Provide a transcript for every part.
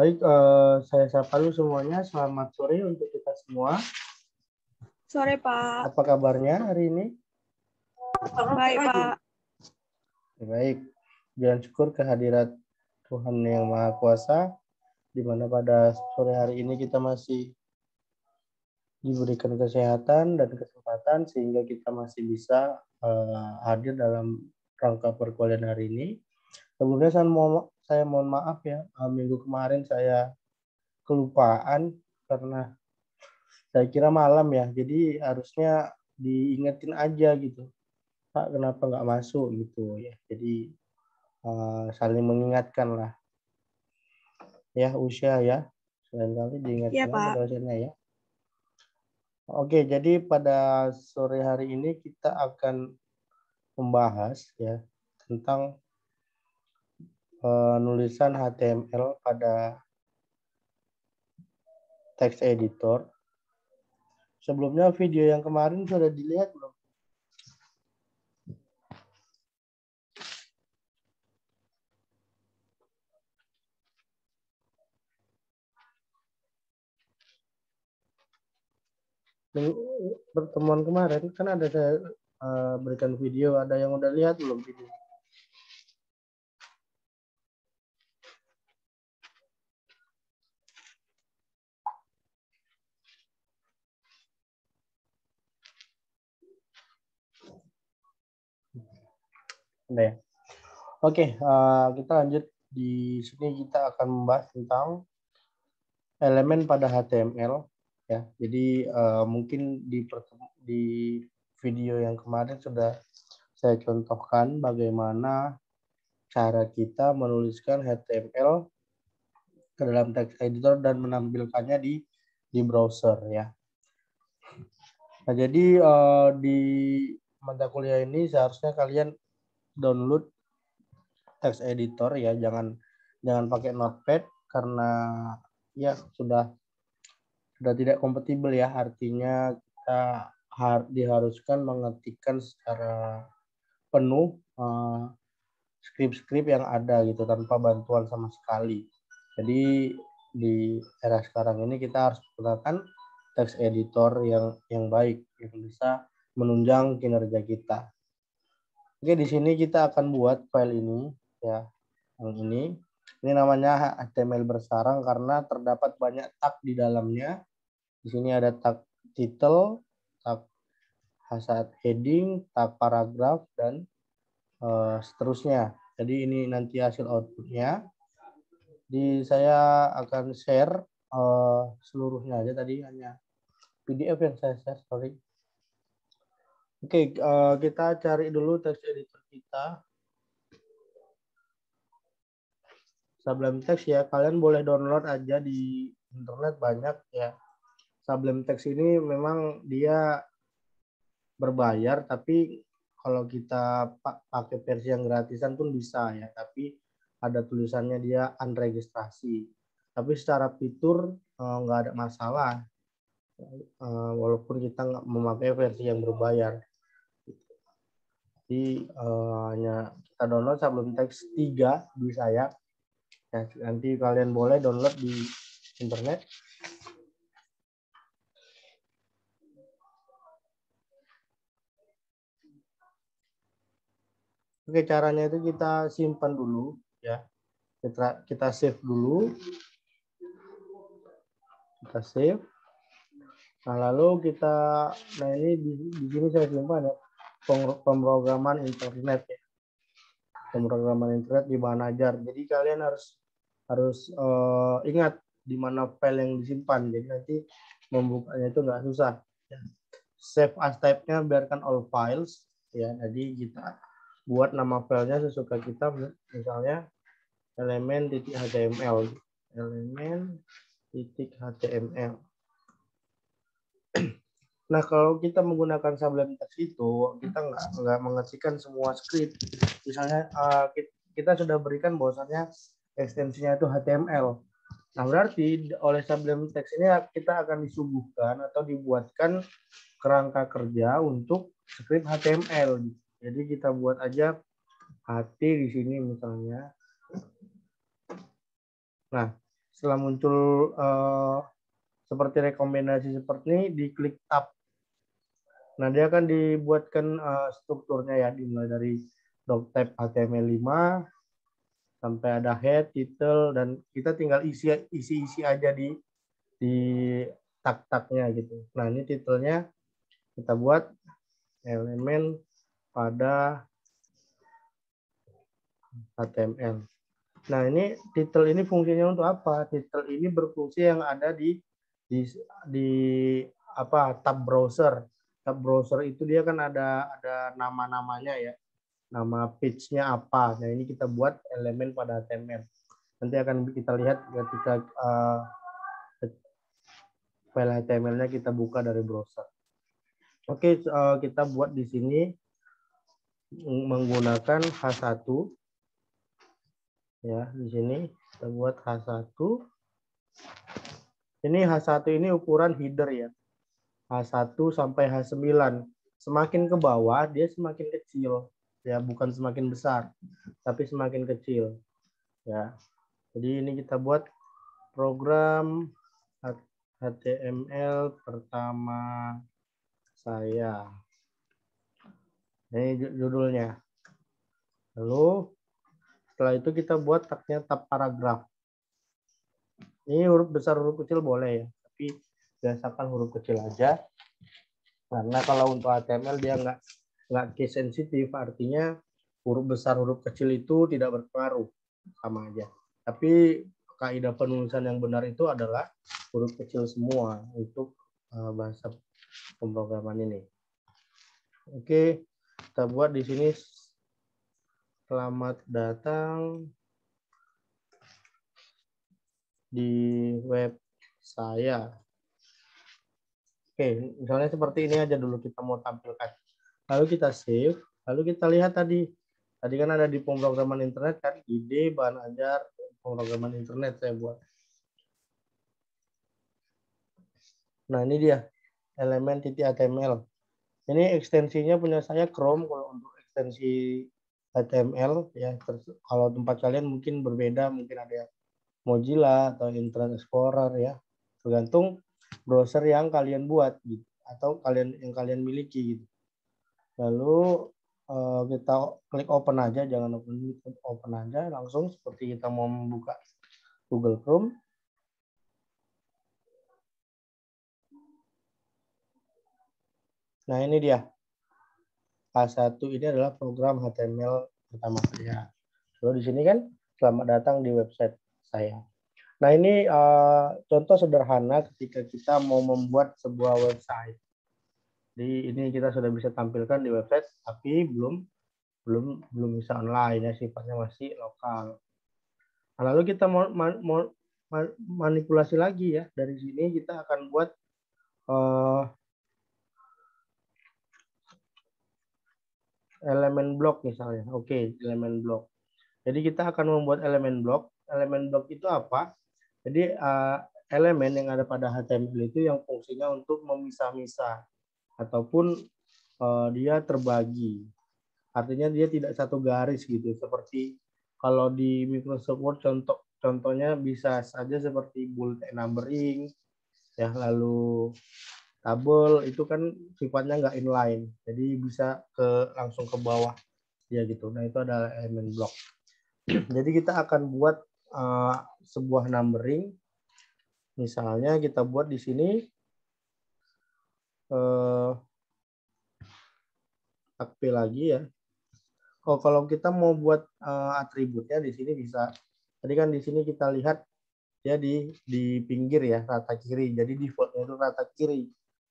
Baik, saya sapa dulu semuanya. Selamat sore untuk kita semua. Sore, Pak. Apa kabarnya hari ini? Baik, Pak. Baik. Jangan syukur kehadirat Tuhan Yang Maha Kuasa, di mana pada sore hari ini kita masih diberikan kesehatan dan kesempatan sehingga kita masih bisa hadir dalam rangka perkuliahan hari ini. Sebelumnya saya mohon maaf ya, minggu kemarin saya kelupaan karena saya kira malam ya, jadi harusnya diingetin aja gitu, Pak kenapa nggak masuk gitu ya. Jadi saling mengingatkan lah ya, usia ya, selain kali diingatkan Iya, Pak. dosennya ya. Oke, jadi pada sore hari ini kita akan membahas ya tentang nulisan HTML pada text editor. Sebelumnya video yang kemarin sudah dilihat belum? Pertemuan kemarin kan ada saya berikan video, ada yang udah lihat belum video? Udah ya? Oke, kita lanjut. Di sini kita akan membahas tentang elemen pada HTML ya. Jadi mungkin di video yang kemarin sudah saya contohkan bagaimana cara kita menuliskan HTML ke dalam text editor dan menampilkannya di browser ya. Nah, jadi di mata kuliah ini seharusnya kalian download text editor ya, jangan pakai Notepad karena ya sudah tidak kompatibel ya, artinya kita diharuskan mengetikkan secara penuh skrip-skrip yang ada gitu tanpa bantuan sama sekali. Jadi di era sekarang ini kita harus menggunakan text editor yang baik yang bisa menunjang kinerja kita. Oke, di sini kita akan buat file ini ya, yang ini. Ini namanya HTML bersarang karena terdapat banyak tag di dalamnya. Di sini ada tag title, tag heading, tag paragraf, dan seterusnya. Jadi ini nanti hasil outputnya. Saya akan share seluruhnya aja, tadi hanya PDF yang saya share, sorry. Oke, kita cari dulu text editor kita. Sublime Text ya, kalian boleh download aja di internet, banyak ya. Sublime Text ini memang dia berbayar, tapi kalau kita pakai versi yang gratisan pun bisa ya, tapi ada tulisannya dia unregistrasi. Tapi secara fitur nggak ada masalah, walaupun kita nggak memakai versi yang berbayar. Jadi hanya kita download Sublime Text 3 bisa ya. Ya, nanti kalian boleh download di internet. Oke, caranya itu kita simpan dulu ya. Kita save dulu. Kita save. Nah, lalu ini di sini saya simpan ya, pemrograman internet ya. Pemrograman internet di Banajar. Jadi kalian harus ingat di mana file yang disimpan. Jadi nanti membukanya itu nggak susah. Save as type-nya biarkan all files ya. Jadi kita buat nama filenya sesuka kita, misalnya elemen.html. Elemen.html. Nah, kalau kita menggunakan Sublime Text itu, kita nggak mengetikkan semua script. Misalnya kita sudah berikan bahwasannya ekstensinya itu HTML. Nah, berarti oleh Sublime Text ini kita akan disuguhkan atau dibuatkan kerangka kerja untuk script HTML. Jadi kita buat aja HT di sini misalnya. Nah, setelah muncul seperti rekomendasi seperti ini, diklik tab. Nah, dia akan dibuatkan strukturnya ya, dimulai dari doctype HTML5 sampai ada head, title, dan kita tinggal isi aja di tag-tagnya gitu. Nah, ini titelnya kita buat elemen pada HTML. Nah, ini title ini fungsinya untuk apa? Title ini berfungsi yang ada di tab browser. Tab browser itu dia kan ada nama-namanya ya. Nama page-nya apa. Nah, ini kita buat elemen pada HTML. Nanti akan kita lihat ketika file HTML-nya kita buka dari browser. Oke, kita buat di sini menggunakan H1. Ya, di sini kita buat H1. Ini H1 ini ukuran header ya. H1 sampai H9. Semakin ke bawah dia semakin kecil. Ya, bukan semakin besar, tapi semakin kecil. Ya. Jadi ini kita buat program HTML pertama saya. Ini judulnya. Lalu setelah itu kita buat tagnya tab paragraf. Ini huruf besar huruf kecil boleh ya, tapi biasakan huruf kecil aja. Karena kalau untuk HTML dia nggak case sensitif, artinya huruf besar huruf kecil itu tidak berpengaruh, sama aja. Tapi kaidah penulisan yang benar itu adalah huruf kecil semua untuk bahasa pemrograman ini. Oke, kita buat di sini selamat datang di web saya. Oke, misalnya seperti ini aja dulu kita mau tampilkan. Lalu kita save, lalu kita lihat tadi kan ada di pemrograman internet kan, ide bahan ajar pemrograman internet saya buat. Nah, ini dia elemen .html. Ini ekstensinya punya saya Chrome kalau untuk ekstensi HTML ya. Kalau tempat kalian mungkin berbeda, mungkin ada Mozilla atau Internet Explorer ya. Tergantung browser yang kalian buat gitu, atau yang kalian miliki gitu. Lalu kita klik open aja, jangan open aja langsung seperti kita mau membuka Google Chrome. Nah, ini dia. H1 ini adalah program HTML pertama saya. Lalu di sini kan selamat datang di website saya. Nah, ini contoh sederhana ketika kita mau membuat sebuah website. Jadi ini kita sudah bisa tampilkan di website, tapi belum bisa online ya, sifatnya masih lokal. Nah, lalu kita mau manipulasi lagi ya. Dari sini kita akan buat elemen blok misalnya. Oke, elemen blok. Jadi kita akan membuat elemen blok. Elemen blok itu apa? Jadi elemen yang ada pada HTML itu yang fungsinya untuk memisah-misah ataupun dia terbagi. Artinya dia tidak satu garis gitu. Seperti kalau di Microsoft Word contohnya bisa saja seperti bullet numbering, ya, lalu tabel itu kan sifatnya nggak inline, jadi bisa langsung ke bawah ya gitu. Nah, itu adalah elemen blok. Jadi kita akan buat sebuah numbering. Misalnya kita buat di sini HP lagi ya. Oh, kalau kita mau buat atributnya di sini bisa. Tadi kan di sini kita lihat ya di pinggir ya, rata kiri. Jadi defaultnya itu rata kiri.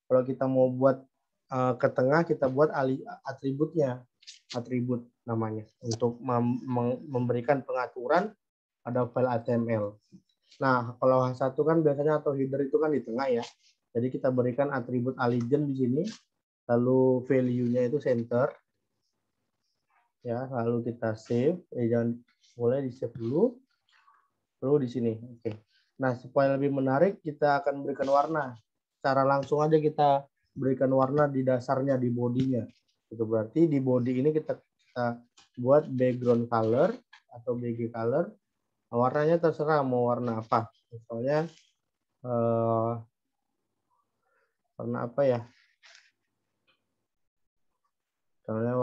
Kalau kita mau buat ke tengah, kita buat atributnya, atribut namanya, untuk memberikan pengaturan pada file HTML. Nah, kalau H1 kan biasanya atau header itu kan di tengah ya. Jadi kita berikan atribut allegiance di sini, lalu value-nya itu center. Ya, lalu kita save. Jangan boleh di save dulu. Lalu di sini. Oke. Nah, supaya lebih menarik, kita akan berikan warna. Secara langsung aja kita berikan warna di dasarnya, di bodinya. Itu berarti di body ini kita buat background color atau BG color. Warnanya terserah mau warna apa. Misalnya warna apa ya? Misalnya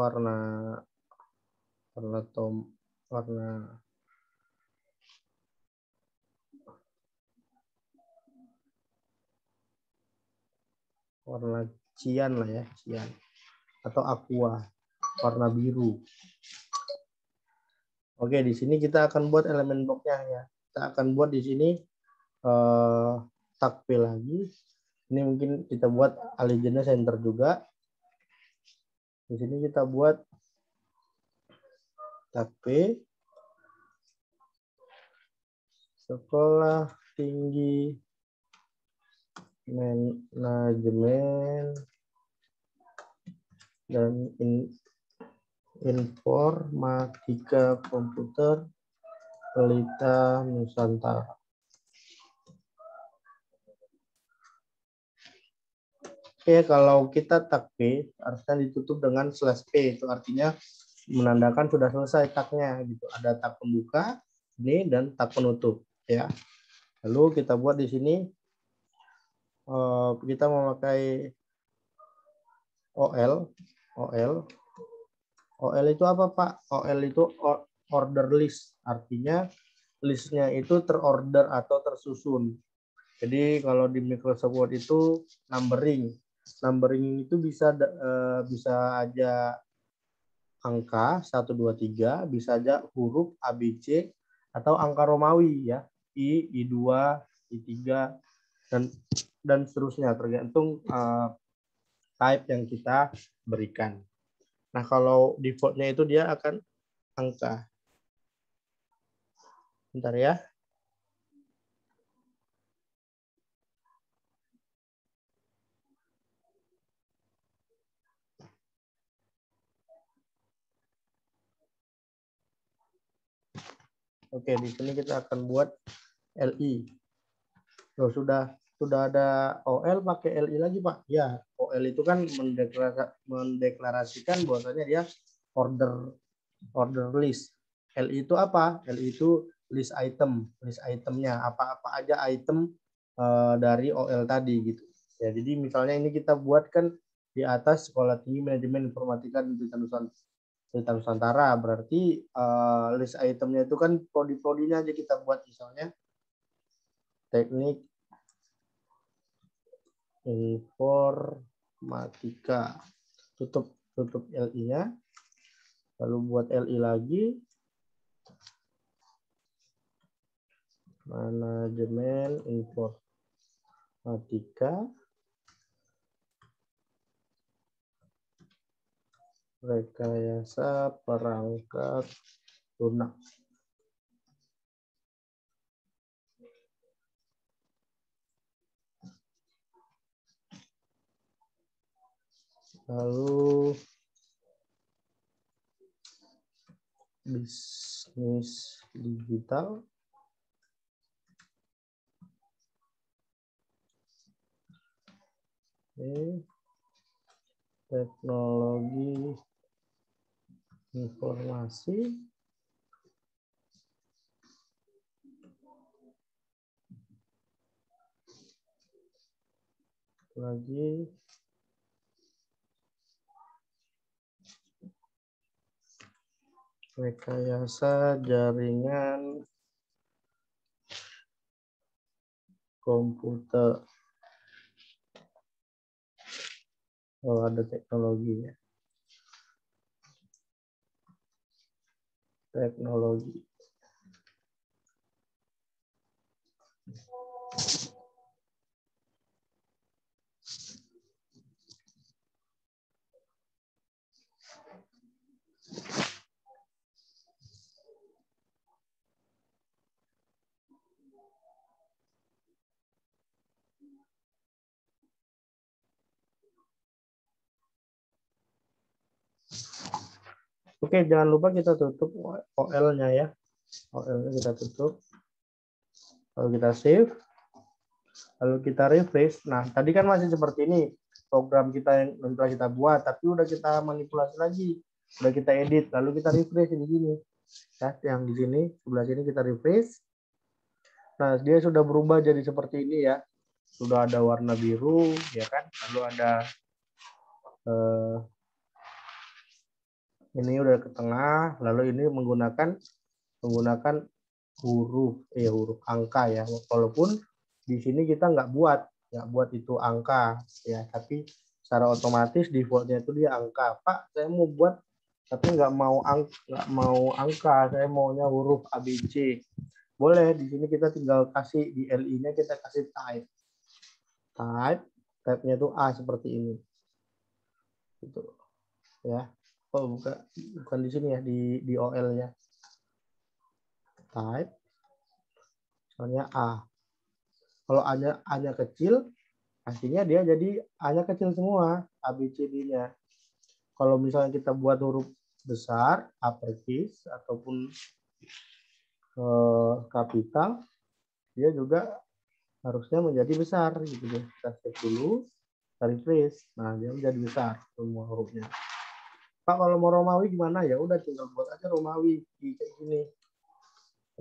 warna cian lah ya, cian atau aqua, warna biru. Oke, di sini kita akan buat elemen bloknya ya. Kita akan buat di sini tag P lagi. Ini mungkin kita buat allegiance center juga. Di sini kita buat tag P, sekolah tinggi manajemen dan informatika komputer Pelita Nusantara. Oke, kalau kita tag P harusnya ditutup dengan slash P, itu artinya menandakan sudah selesai tagnya gitu. Ada tag pembuka ini dan tag penutup ya. Lalu kita buat di sini kita memakai OL itu apa Pak? OL itu order list, artinya listnya itu terorder atau tersusun. Jadi kalau di Microsoft Word itu numbering itu bisa aja angka 1, 2, 3, bisa aja huruf ABC atau angka Romawi ya, I2, I3 dan seterusnya tergantung type yang kita berikan. Nah, kalau defaultnya itu dia akan angka. Bentar ya. Oke, di sini kita akan buat LI. Loh, sudah ada OL pakai LI lagi, Pak? Ya, OL itu kan mendeklarasikan bahwasanya dia order list. LI itu apa? LI itu list itemnya, apa aja item dari OL tadi gitu. Ya, jadi misalnya ini kita buat kan di atas Sekolah Tinggi Manajemen Informatika di Pelita Nusantara, berarti list itemnya itu kan prodi-prodinya aja kita buat, misalnya teknik informatika, tutup LI-nya, lalu buat LI lagi, manajemen informatika, rekayasa perangkat lunak. Lalu bisnis digital, teknologi informasi, lagi rekayasa jaringan komputer. Oh, ada teknologinya. Teknologi. Oke, jangan lupa kita tutup OL-nya ya. OL-nya kita tutup. Lalu kita save. Lalu kita refresh. Nah, tadi kan masih seperti ini program kita yang telah kita buat, tapi udah kita manipulasi lagi. Udah kita edit, lalu kita refresh di sini. Ya, yang di sini sebelah sini kita refresh. Nah, dia sudah berubah jadi seperti ini ya. Sudah ada warna biru, ya kan? Lalu ada ini udah ke tengah, lalu ini menggunakan huruf angka ya. Walaupun di sini kita nggak buat itu angka ya, tapi secara otomatis defaultnya itu dia angka. Pak, saya mau buat tapi nggak mau angka, saya maunya huruf ABC. Boleh, di sini kita tinggal kasih di LI-nya kita kasih type. Type-nya itu A seperti ini. Gitu. Ya. Oh, bukan di sini ya, di OL-nya. Type misalnya A. Kalau A-nya kecil, pastinya dia jadi A-nya kecil semua, ABCD-nya. Kalau misalnya kita buat huruf besar, uppercase ataupun kapital, dia juga harusnya menjadi besar gitu deh. Kita save dulu, kita refresh. Nah, dia menjadi besar semua hurufnya. Pak, kalau mau Romawi gimana? Ya udah tinggal buat aja Romawi kayak gini.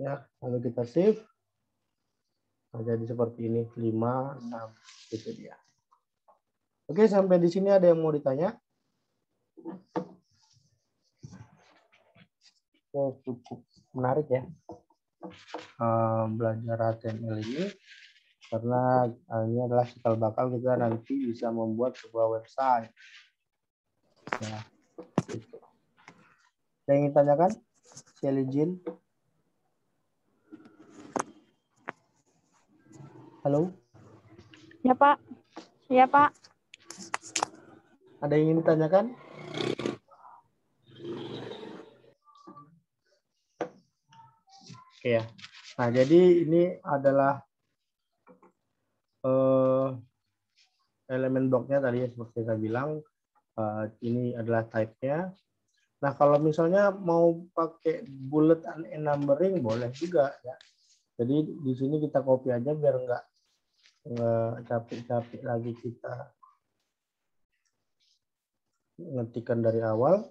Ya, lalu kita save. Nah, jadi seperti ini 5, 6 gitu dia. Oke, sampai di sini ada yang mau ditanya? Oke, cukup menarik ya belajar HTML ini, karena ini adalah cikal bakal kita nanti bisa membuat sebuah website. Ya, gitu. Yang ingin tanyakan? Shelly Jean? Halo? Ya, Pak. Ya, Pak. Ada yang ingin ditanyakan? Oke ya. Nah, jadi ini adalah elemen bloknya tadi ya, seperti saya bilang. Ini adalah type-nya. Nah, kalau misalnya mau pakai bullet and numbering boleh juga ya. Jadi di sini kita copy aja biar nggak capek-capek lagi kita ngetikkan dari awal.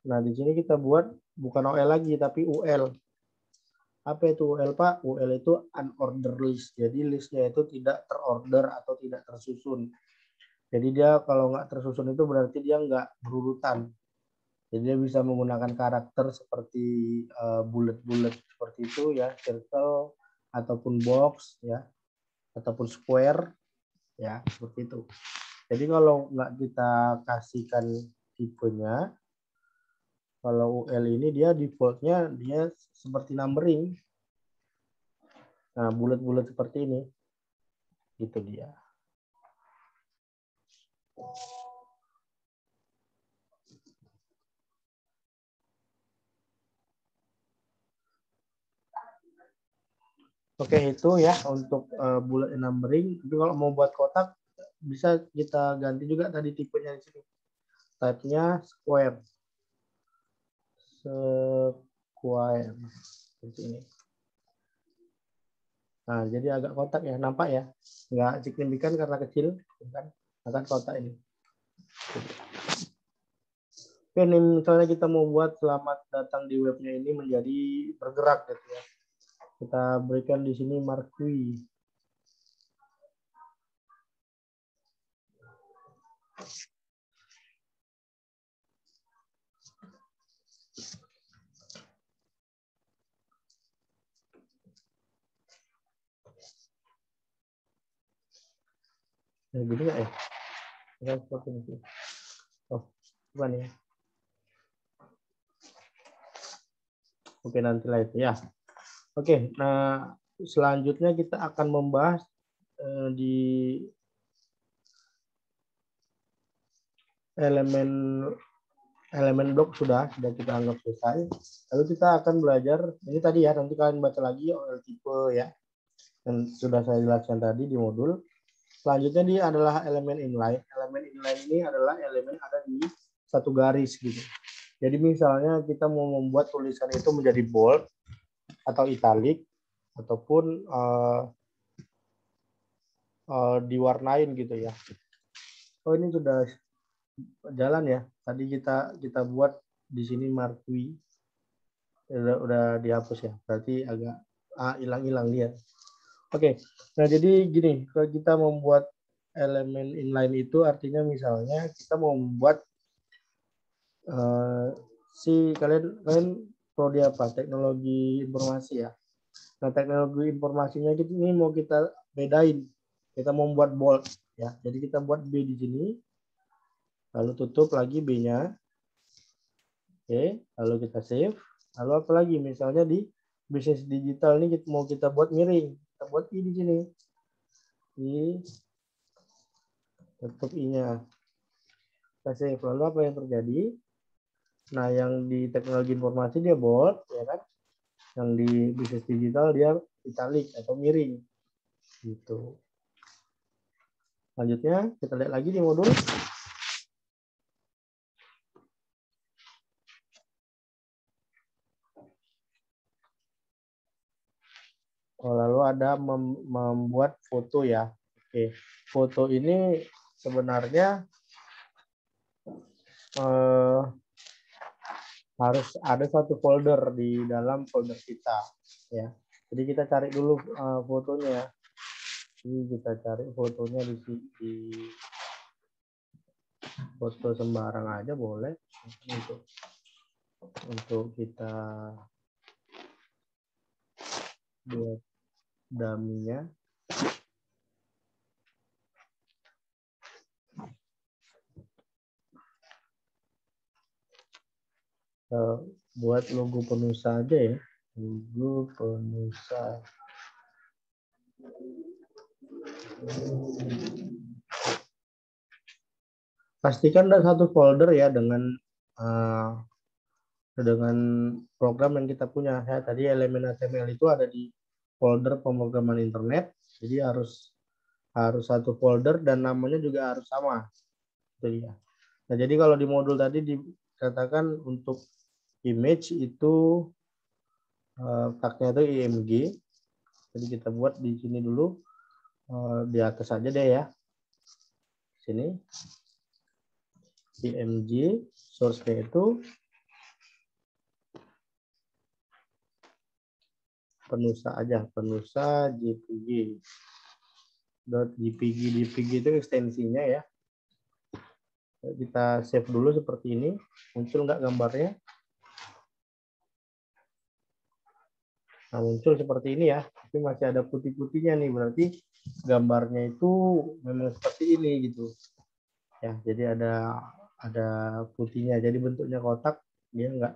Nah, di sini kita buat bukan OL lagi tapi UL. Apa itu UL, Pak? UL itu unordered list. Jadi listnya itu tidak terorder atau tidak tersusun. Jadi dia kalau nggak tersusun itu berarti dia nggak berurutan. Jadi dia bisa menggunakan karakter seperti bullet-bullet seperti itu ya, circle ataupun box ya, ataupun square ya, seperti itu. Jadi kalau nggak kita kasihkan tipenya, kalau UL ini dia defaultnya dia seperti numbering. Nah, bulat-bulat seperti ini. Gitu dia. Oke, itu ya untuk bullet numbering. Tapi kalau mau buat kotak, bisa kita ganti juga tadi tipenya di sini. Type-nya square. Square. Seperti ini. Nah, jadi agak kotak ya, nampak ya. Nggak signifikan karena kecil, kan? Akan kotak ini. Oke, ini misalnya kita mau buat selamat datang di webnya ini menjadi bergerak gitu ya. Kita berikan di sini marquee. Nah, gini nggak ya? Kita seperti ini. Oh, bukan ya. Oke, nantilah itu ya. Oke, nah selanjutnya kita akan membahas di elemen blok sudah kita anggap selesai. Lalu kita akan belajar ini tadi ya, nanti kalian baca lagi OL tipe ya, yang sudah saya jelaskan tadi di modul. Selanjutnya dia adalah elemen inline. Elemen inline ini adalah elemen ada di satu garis gitu. Jadi misalnya kita mau membuat tulisan itu menjadi bold atau italic ataupun diwarnain gitu ya. Oh, ini sudah jalan ya. Tadi kita buat di sini marquee udah dihapus ya. Berarti agak hilang dia. Oke. Nah, jadi gini, kalau kita membuat elemen inline itu artinya misalnya kita mau membuat kalian prodi apa? Teknologi informasi ya. Nah, teknologi informasinya ini mau kita bedain. Kita mau membuat bold ya. Jadi kita buat B di sini. Lalu tutup lagi B-nya. Oke, lalu kita save. Lalu apa lagi? Misalnya di bisnis digital ini mau kita buat miring. Kita buat I di sini. I, tutup I-nya. Kita save. Lalu apa yang terjadi? Nah, yang di teknologi informasi dia bold, ya kan? Yang di bisnis digital dia italic atau miring. Gitu. Selanjutnya kita lihat lagi di modul. Lalu ada membuat foto ya. Oke, foto ini sebenarnya harus ada satu folder di dalam folder kita ya. Jadi kita cari dulu fotonya. Ini kita cari fotonya di foto sembarang aja boleh untuk kita buat dummy-nya. Buat logo penusa aja ya, logo penusa. Pastikan ada satu folder ya dengan program yang kita punya. Ya, tadi elemen HTML itu ada di folder pemrograman internet, jadi harus satu folder dan namanya juga harus sama. Itu ya. Nah, jadi kalau di modul tadi dikatakan untuk image itu tagnya itu img. Jadi kita buat di sini dulu, di atas aja deh ya. Sini img source-nya itu penusa aja, penusa jpg. .jpg itu ekstensinya ya. Kita save dulu seperti ini. Muncul nggak gambarnya? Nah, muncul seperti ini ya. Tapi masih ada putih-putihnya nih. Berarti gambarnya itu memang seperti ini gitu. Ya, jadi ada putihnya. Jadi bentuknya kotak. Dia nggak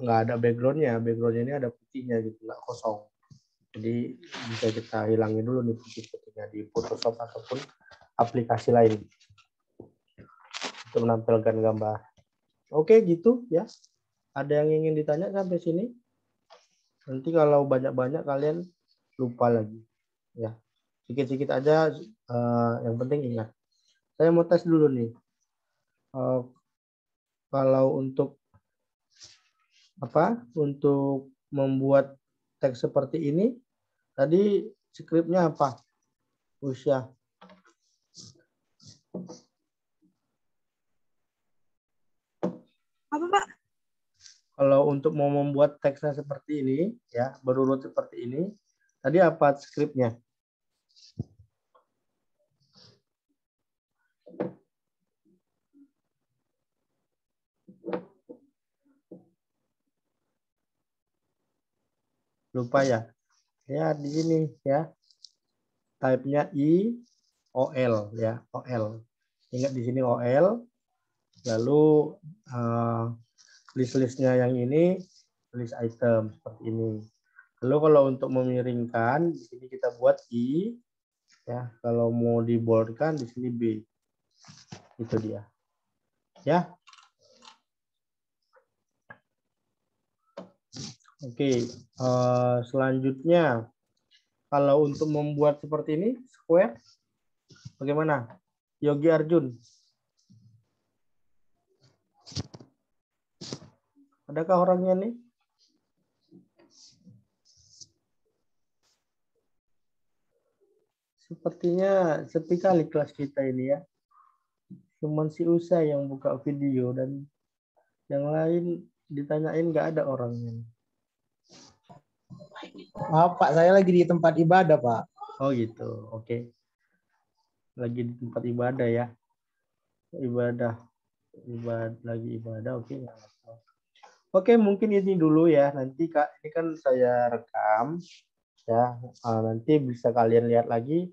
ada backgroundnya. Backgroundnya ini ada putihnya gitu, nggak kosong. Jadi bisa kita hilangin dulu nih putih-putihnya di Photoshop ataupun aplikasi lain untuk menampilkan gambar. Oke, gitu ya. Ada yang ingin ditanya sampai sini? Nanti kalau banyak-banyak kalian lupa lagi. Ya, sedikit-sedikit aja. Yang penting ingat. Saya mau tes dulu nih. Kalau untuk untuk membuat teks seperti ini, tadi skripnya apa? Usia. Apa, Pak? Kalau untuk mau membuat teksnya seperti ini, ya berurut seperti ini, tadi apa skripnya? Lupa ya? Ya di sini ya. Type-nya OL ya, OL. Ingat di sini OL. Lalu list-listnya yang ini list item seperti ini. Lalu kalau untuk memiringkan di sini kita buat I ya. Kalau mau di boldkan di sini B. Itu dia. Ya. Oke, selanjutnya kalau untuk membuat seperti ini square bagaimana? Yogi Arjun. Adakah orangnya nih? Sepertinya sepi kali kelas kita ini ya. Cuman si Usa yang buka video dan yang lain ditanyain nggak ada orangnya. Maaf Pak, saya lagi di tempat ibadah Pak. Oh gitu, oke. Lagi di tempat ibadah ya. Ibadah, lagi ibadah, oke. Oke, mungkin ini dulu ya. Nanti Kak, ini kan saya rekam ya. Nanti bisa kalian lihat lagi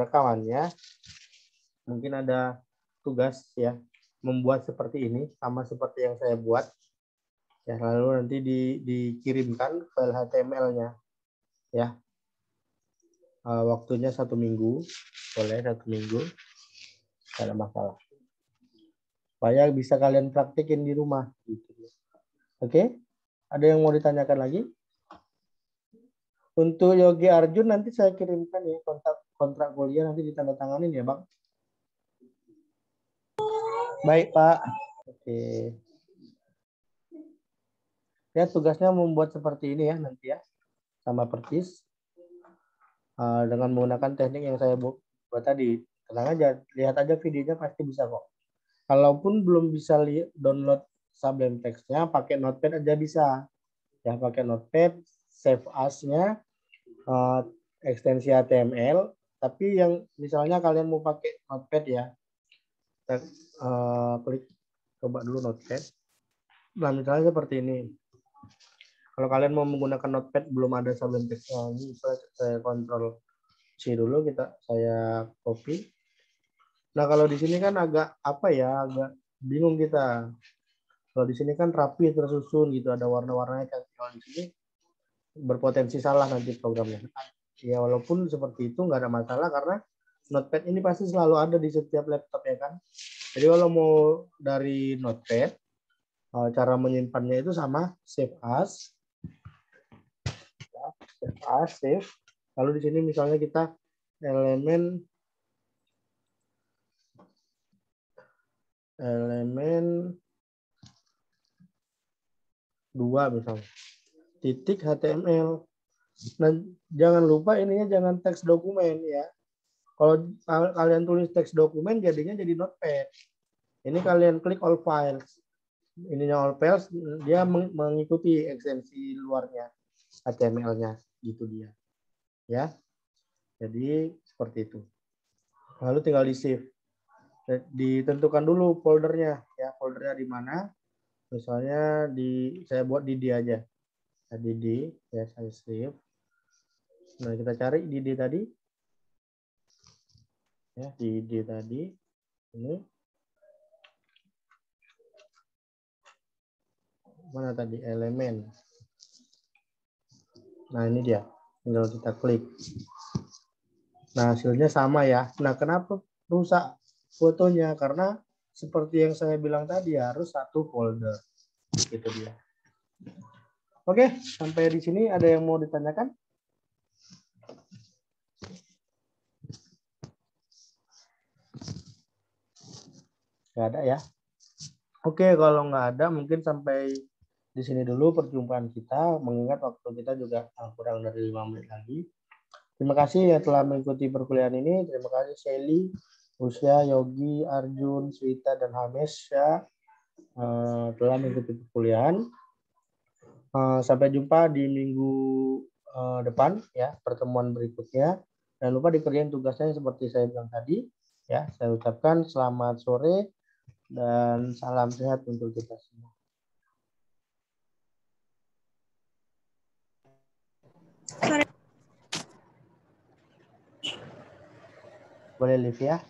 rekamannya. Mungkin ada tugas ya, membuat seperti ini sama seperti yang saya buat. Ya, lalu nanti dikirimkan file HTML-nya ya. Waktunya 1 minggu, boleh 1 minggu, tidak ada masalah. Supaya bisa kalian praktekin di rumah. Gitu. Oke, ada yang mau ditanyakan lagi? Untuk Yogi Arjun nanti saya kirimkan ya kontrak kuliah nanti ditandatanganin ya Bang. Baik Pak. Oke. Ya tugasnya membuat seperti ini ya nanti ya, sama persis dengan menggunakan teknik yang saya buat tadi. Tenang aja, lihat aja videonya pasti bisa kok. Kalaupun belum bisa download Sublime Text-nya, pakai Notepad aja bisa. Ya pakai Notepad, save as-nya, ekstensi HTML. Tapi yang misalnya kalian mau pakai Notepad ya, klik coba dulu Notepad. Nah misalnya seperti ini. Kalau kalian mau menggunakan Notepad belum ada Sublime Text-nya, ini saya Ctrl C dulu, saya copy. Nah kalau di sini kan agak agak bingung kita. Kalau di sini kan rapi tersusun gitu, ada warna-warnanya kan. Kalau di sini berpotensi salah nanti programnya. Ya walaupun seperti itu nggak ada masalah karena Notepad ini pasti selalu ada di setiap laptop ya kan. Jadi kalau mau dari Notepad, cara menyimpannya itu sama save as. Save. Lalu di sini misalnya kita elemen 2 misalnya. Titik HTML. Nah, jangan lupa ininya jangan teks dokumen ya. Kalau kalian tulis teks dokumen jadinya jadi Notepad. Ini kalian klik all files. Ininya all files, dia mengikuti ekstensi luarnya HTML-nya gitu dia. Ya. Jadi seperti itu. Lalu tinggal di save. Ditentukan dulu foldernya ya, foldernya di mana. Misalnya saya buat di D aja. Nah, di D ya saya save. Nah, kita cari di D tadi. Ya, di D tadi. Ini. Mana tadi elemen. Nah, ini dia. Tinggal kita klik. Nah, hasilnya sama ya. Nah, kenapa rusak fotonya? Karena seperti yang saya bilang tadi harus satu folder. Gitu dia. Oke, sampai di sini ada yang mau ditanyakan? Nggak ada ya. Oke, kalau nggak ada mungkin sampai di sini dulu perjumpaan kita, mengingat waktu kita juga kurang dari 5 menit lagi. Terima kasih yang telah mengikuti perkuliahan ini. Terima kasih Shelly, Usya, Yogi, Arjun, Swita, dan Hames ya telah mengikuti perkuliahan. Sampai jumpa di minggu depan ya, pertemuan berikutnya. Jangan lupa dikerjain tugasnya seperti saya bilang tadi. Ya, saya ucapkan selamat sore dan salam sehat untuk kita semua. Boleh live ya.